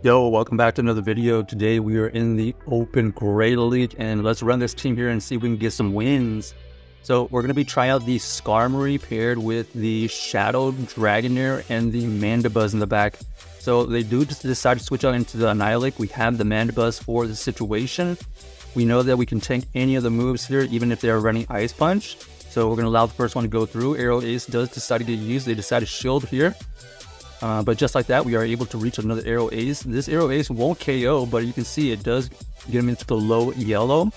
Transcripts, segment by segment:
Yo, welcome back to another video. Today we are in the Open Great League and let's run this team here and see if we can get some wins. So we're going to be trying out the Skarmory paired with the Shadow Dragonair and the Mandibuzz in the back. So they do just decide to switch out into the Annihilate. We have the Mandibuzz for the situation. We know that we can tank any of the moves here, even if they're running Ice Punch. So we're going to allow the first one to go through. Aerial Ace does decide to get used. They decide to shield here. But just like that, we are able to reach another Aerial Ace. This Aerial Ace won't KO, but you can see it does get him into the low yellow.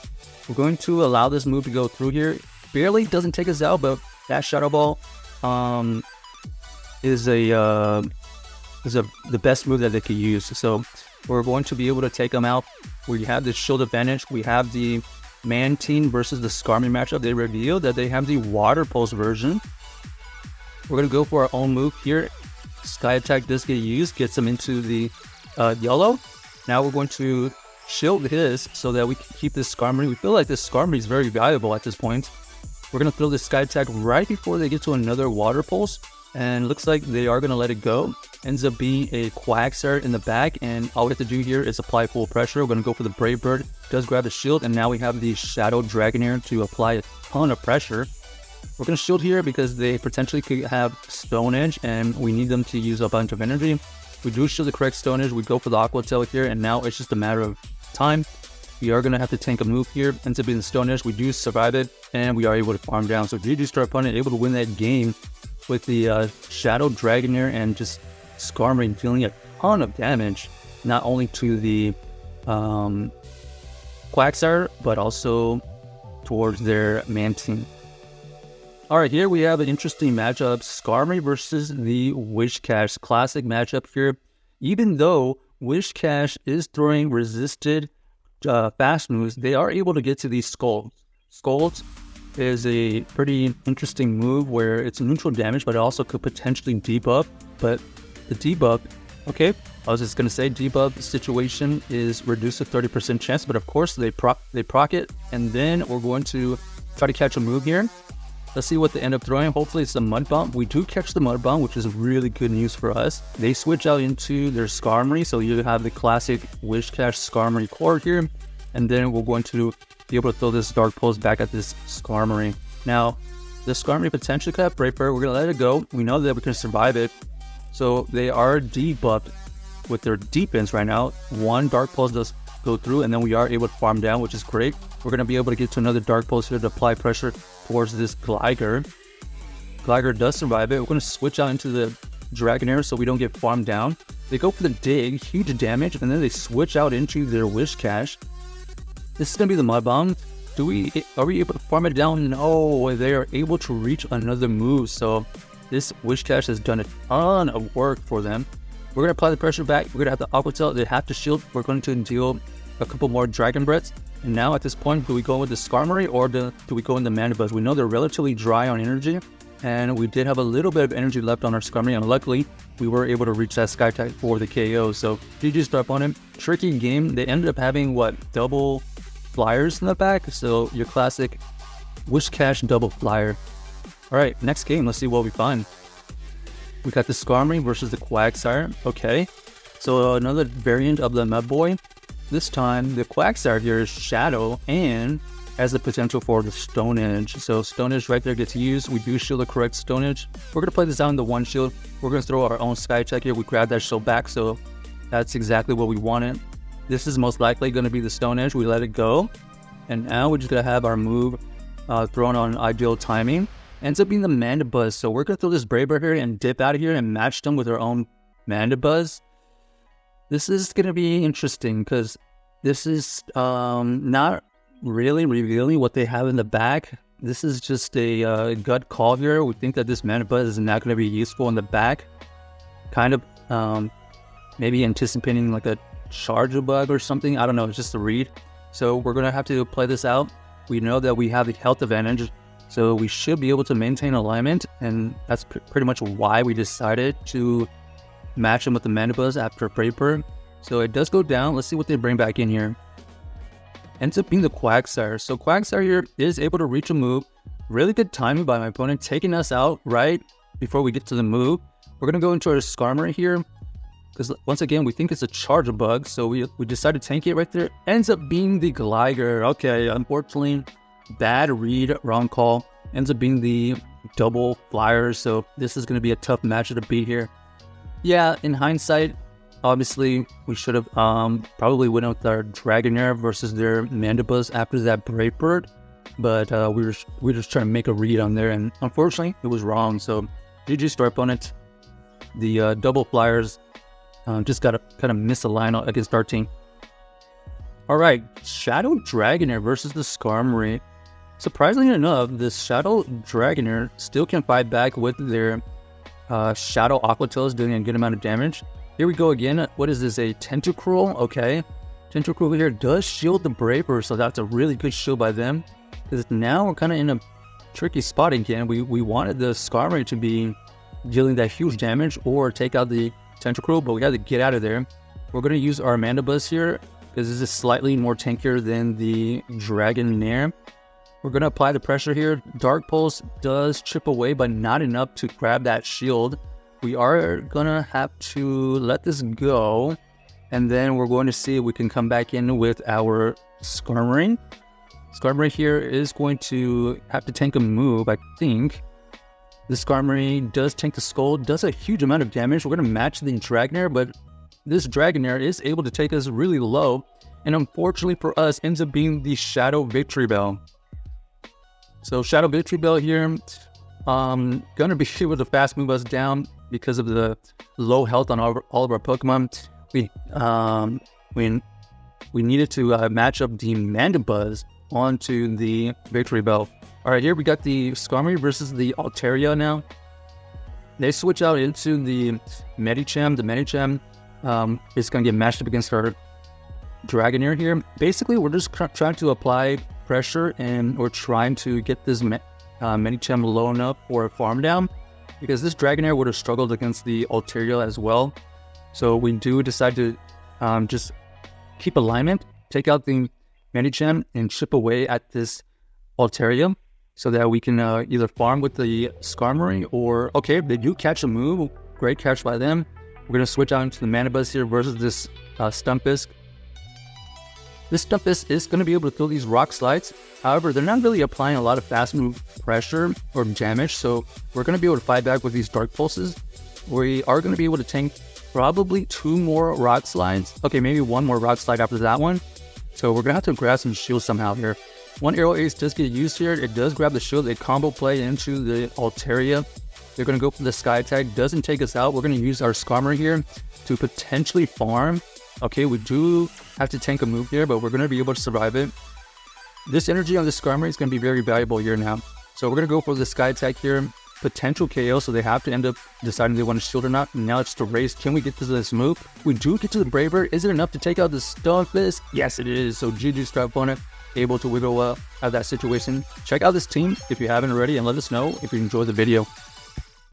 We're going to allow this move to go through here. Barely doesn't take us out, but that Shadow Ball is the best move that they could use. So we're going to be able to take them out. We have the shield advantage. We have the Mantine versus the Skarmory matchup. They revealed that they have the Water Pulse version. We're going to go for our own move here. Sky Attack does get used, gets him into the yellow. Now we're going to shield his so that we can keep this Skarmory. We feel like this Skarmory is very valuable at this point. We're going to throw this Sky Attack right before they get to another Water Pulse. And looks like they are going to let it go. Ends up being a Quagsire in the back. And all we have to do here is apply full pressure. We're going to go for the Brave Bird. Does grab the shield. And now we have the Shadow Dragonair to apply a ton of pressure. We're going to shield here because they potentially could have Stone Edge and we need them to use a bunch of energy. We do shield the correct Stone Edge. We go for the Aqua Tail here and now it's just a matter of time. We are going to have to tank a move here. Ends up being the Stone Edge. We do survive it and we are able to farm down. So GG to our opponent, able to win that game with the Shadow Dragonair and just Skarmory dealing a ton of damage. Not only to the Quagsire but also towards their Mantine. Alright, here we have an interesting matchup. Skarmory versus the Whiscash. Classic matchup here. Even though Whiscash is throwing resisted fast moves, they are able to get to these Skulls. Skulls is a pretty interesting move where it's neutral damage, but it also could potentially debuff. But the debuff, okay, I was just going to say debuff situation is reduced to 30% chance, but of course they proc it, and then we're going to try to catch a move here. Let's see what they end up throwing. Hopefully it's the Mud Bomb. We do catch the Mud Bomb, which is really good news for us. They switch out into their Skarmory, so you have the classic Whiscash Skarmory core here. And then we're going to be able to throw this Dark Pulse back at this Skarmory. Now, the Skarmory potentially could have Brave Bird. We're going to let it go. We know that we can survive it. So they are debuffed with their defense right now. One Dark Pulse does go through, and then we are able to farm down, which is great. We're going to be able to get to another Dark Pulse here to apply pressure towards this Gligar. Gligar does survive it. We're going to switch out into the Dragonair so we don't get farmed down. They go for the Dig, huge damage, and then they switch out into their Whiscash. This is going to be the Mud Bomb. Are we able to farm it down? No, they are able to reach another move. So this Whiscash has done a ton of work for them. We're going to apply the pressure back. We're going to have the Aqua Tail. They have to shield. We're going to deal a couple more Dragon Breaths. And now at this point, do we go with the Skarmory or do we go in the Mandibuzz? We know they're relatively dry on energy. And we did have a little bit of energy left on our Skarmory. And luckily, we were able to reach that Sky Attack for the KO. So GG's to our opponent. Tricky game. They ended up having, what, double flyers in the back? So your classic Whiscash double flyer. All right, next game. Let's see what we find. We got the Skarmory versus the Quagsire. Okay, so another variant of the Mud Boy. This time, the Quagsire here is Shadow and has the potential for the Stone Edge. So Stone Edge right there gets used. We do shield the correct Stone Edge. We're going to play this out in the one shield. We're going to throw our own Sky Attack here. We grab that shield back, so that's exactly what we wanted. This is most likely going to be the Stone Edge. We let it go. And now we're just going to have our move thrown on ideal timing. Ends up being the Mandibuzz. So we're going to throw this Brave Bird here and dip out of here and match them with our own Mandibuzz. This is going to be interesting because this is not really revealing what they have in the back. This is just a gut call here. We think that this Mandibuzz is not going to be useful in the back. Kind of maybe anticipating like a Charge Bug or something. I don't know. It's just a read. So we're going to have to play this out. We know that we have the health advantage. So we should be able to maintain alignment. And that's pretty much why we decided to match him with the Mandibuzz after Brave Bird. So it does go down. Let's see what they bring back in here. Ends up being the Quagsire. So Quagsire here is able to reach a move. Really good timing by my opponent, taking us out right before we get to the move. We're going to go into our Skarmory here. because once again, we think it's a charger bug, so we decided to tank it right there. Ends up being the Gligar. Okay, unfortunately, bad read, wrong call. Ends up being the double flyers, so this is going to be a tough matchup to beat here. Yeah, in hindsight, obviously, we should have probably went with our Dragonair versus their Mandibuzz after that Brave Bird, but we were just trying to make a read on there, and unfortunately, it was wrong. So, GG's to our opponent. The double flyers just got to kind of misalign against our team. All right, Shadow Dragonair versus the Skarmory. Surprisingly enough, this Shadow Dragonair still can fight back with their Shadow Aquatails doing a good amount of damage. Here we go again. What is this? A Tentacruel? Okay. Tentacruel here does shield the Braver, so that's a really good shield by them. Because now we're kind of in a tricky spot again. We wanted the Skarmory to be dealing that huge damage or take out the Tentacruel, but we got to get out of there. We're going to use our Mandibuzz here because this is slightly more tankier than the Dragonair. We're going to apply the pressure here. Dark Pulse does chip away, but not enough to grab that shield. We are going to have to let this go, and then we're going to see if we can come back in with our Skarmory. Skarmory here is going to have to tank a move, I think. The Skarmory does tank the Skull, does a huge amount of damage. We're going to match the Dragonair, but this Dragonair is able to take us really low, and unfortunately for us, ends up being the Shadow Victory Bell. So Shadow Victory Bell here, gonna be able to fast move us down because of the low health on all of our Pokemon. We needed to match up the Mandibuzz onto the Victory Bell. All right, here we got the Skarmory versus the Altaria now. They switch out into the Medicham. The Medicham is gonna get matched up against our Dragonair here. Basically, we're just trying to apply pressure, and we're trying to get this Medicham low enough for a farm down, because this Dragonair would have struggled against the Altaria as well. So we do decide to just keep alignment, take out the Medicham, and chip away at this Altaria so that we can either farm with the Skarmory or, okay, they do catch a move. Great catch by them. We're going to switch out into the Mandibuzz here versus this Stunfisk. This Stunfisk is going to be able to throw these rock slides. However, they're not really applying a lot of fast move pressure or damage, so we're going to be able to fight back with these Dark Pulses. We are going to be able to tank probably 2 more rock slides. Okay, maybe 1 more rock slide after that one. So we're going to have to grab some shields somehow here. 1 Arrow Ace does get used here. It does grab the shield. They combo play into the Altaria. They're going to go for the Sky Attack. Doesn't take us out. We're going to use our Skarmory here to potentially farm. Okay, we do have to tank a move here, but we're going to be able to survive it. This energy on the Skarmory is going to be very valuable here now. So we're going to go for the Sky Attack here. Potential KO, so they have to end up deciding they want to shield or not. Now it's to race. Can we get to this move? We do get to the Braver. Is it enough to take out the Stunfisk? Yes, it is. So GG's to our opponent, able to wiggle out of that situation. Check out this team if you haven't already, and let us know if you enjoyed the video.